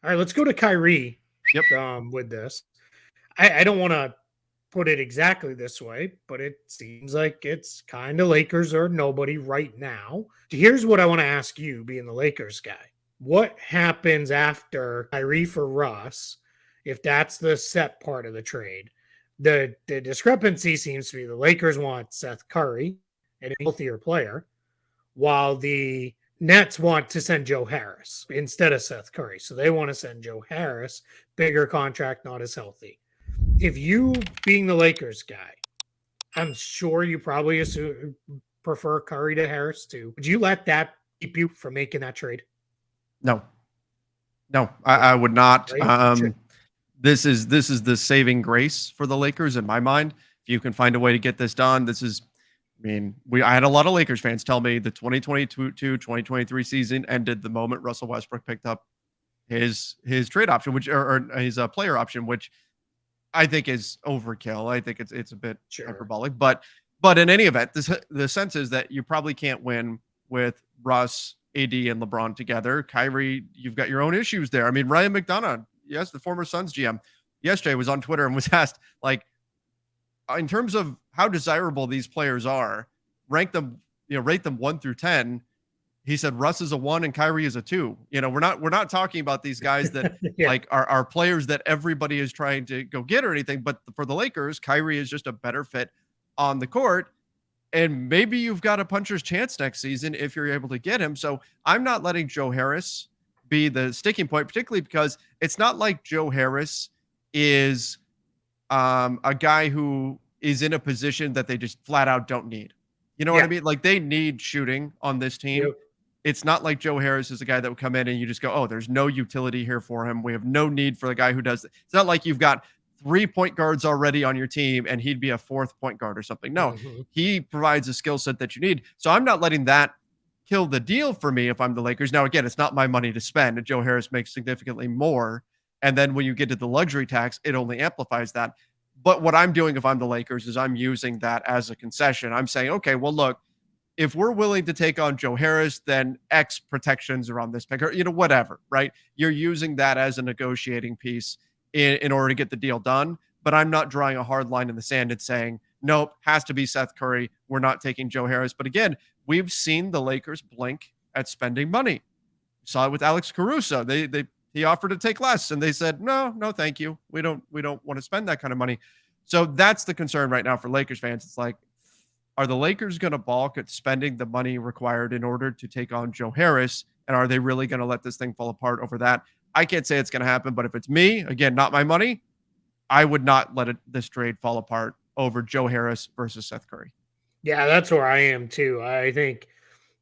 All right, let's go to Kyrie. Yep. With this, I don't want to put it exactly this way, but it seems like it's kind of Lakers or nobody right now. Here's what I want to ask you, being the Lakers guy. What happens after Kyrie for Russ, if that's the set part of the trade? The discrepancy seems to be the Lakers want Seth Curry, a healthier player, while the Nets want to send Joe Harris instead of Seth Curry. So they want to send Joe Harris, bigger contract, not as healthy. If you, being the Lakers guy, I'm sure you probably prefer Curry to Harris too. Would you let that keep you from making that trade? No, no, I would not. Right? Sure. This is the saving grace for the Lakers in my mind. If you can find a way to get this done, this is. I mean, I had a lot of Lakers fans tell me the 2022-2023 season ended the moment Russell Westbrook picked up his trade option, which or his player option, which I think is overkill. I think it's a bit hyperbolic, but in any event, the sense is that you probably can't win with Russ, AD, and LeBron together. Kyrie, you've got your own issues there. I mean, Ryan McDonough, yes, the former Suns GM, yesterday was on Twitter and was asked, like, in terms of how desirable these players are, rank them, rate them 1 through 10. He said Russ is a 1 and Kyrie is a 2. We're not talking about these guys that like are players that everybody is trying to go get or anything. But for the Lakers, Kyrie is just a better fit on the court. And maybe you've got a puncher's chance next season if you're able to get him. So I'm not letting Joe Harris be the sticking point, particularly because it's not like Joe Harris is a guy who is in a position that they just flat out don't need. You know what I mean? Like they need shooting on this team. Yep. It's not like Joe Harris is a guy that would come in and you just go, oh, there's no utility here for him. We have no need for the guy who does it. It's not like you've got 3 point guards already on your team and he'd be a 4th point guard or something. No, he provides a skill set that you need. So I'm not letting that kill the deal for me if I'm the Lakers. Now, again, it's not my money to spend. And Joe Harris makes significantly more. And then when you get to the luxury tax, it only amplifies that. But what I'm doing if I'm the Lakers is I'm using that as a concession. I'm saying, okay, well, look, if we're willing to take on Joe Harris, then X protections around this pick, or, whatever, right? You're using that as a negotiating piece in order to get the deal done. But I'm not drawing a hard line in the sand and saying, nope, has to be Seth Curry. We're not taking Joe Harris. But again, we've seen the Lakers blink at spending money. We saw it with Alex Caruso. He offered to take less and they said, no, thank you. We don't want to spend that kind of money. So that's the concern right now for Lakers fans. It's like, are the Lakers going to balk at spending the money required in order to take on Joe Harris? And are they really going to let this thing fall apart over that? I can't say it's going to happen, but if it's me, again, not my money, I would not let this trade fall apart over Joe Harris versus Seth Curry. Yeah, that's where I am too. I think,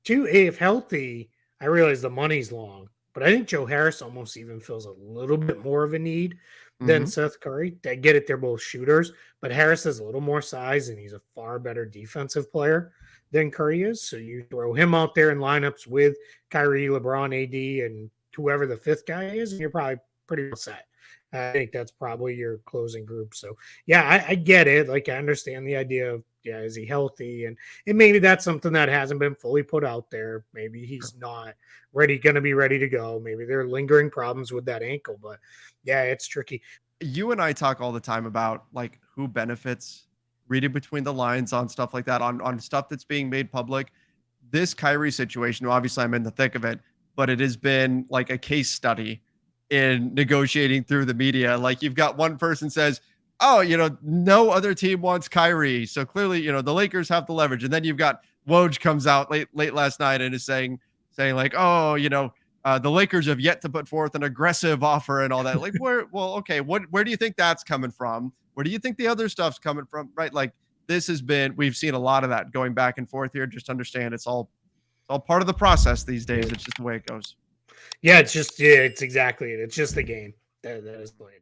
if healthy, I realize the money's long, but I think Joe Harris almost even feels a little bit more of a need than Seth Curry. I get it, they're both shooters, but Harris has a little more size and he's a far better defensive player than Curry is. So you throw him out there in lineups with Kyrie, LeBron, AD, and whoever the 5th guy is, and you're probably pretty well set. I think that's probably your closing group. So yeah, I get it. Like I understand the idea of, is he healthy? And maybe that's something that hasn't been fully put out there. Maybe he's not going to be ready to go. Maybe there are lingering problems with that ankle, but yeah, it's tricky. You and I talk all the time about like who benefits, reading between the lines on stuff like that, on stuff that's being made public. This Kyrie situation, obviously I'm in the thick of it, but it has been like a case study in negotiating through the media. Like you've got one person says, oh, no other team wants Kyrie. So clearly, the Lakers have the leverage. And then you've got Woj comes out late last night and is saying like, oh, the Lakers have yet to put forth an aggressive offer and all that. Like where do you think that's coming from? Where do you think the other stuff's coming from? Right. Like we've seen a lot of that going back and forth here. Just understand it's all part of the process these days. It's just the way it goes. Yeah, it's exactly it. It's just the game that is played.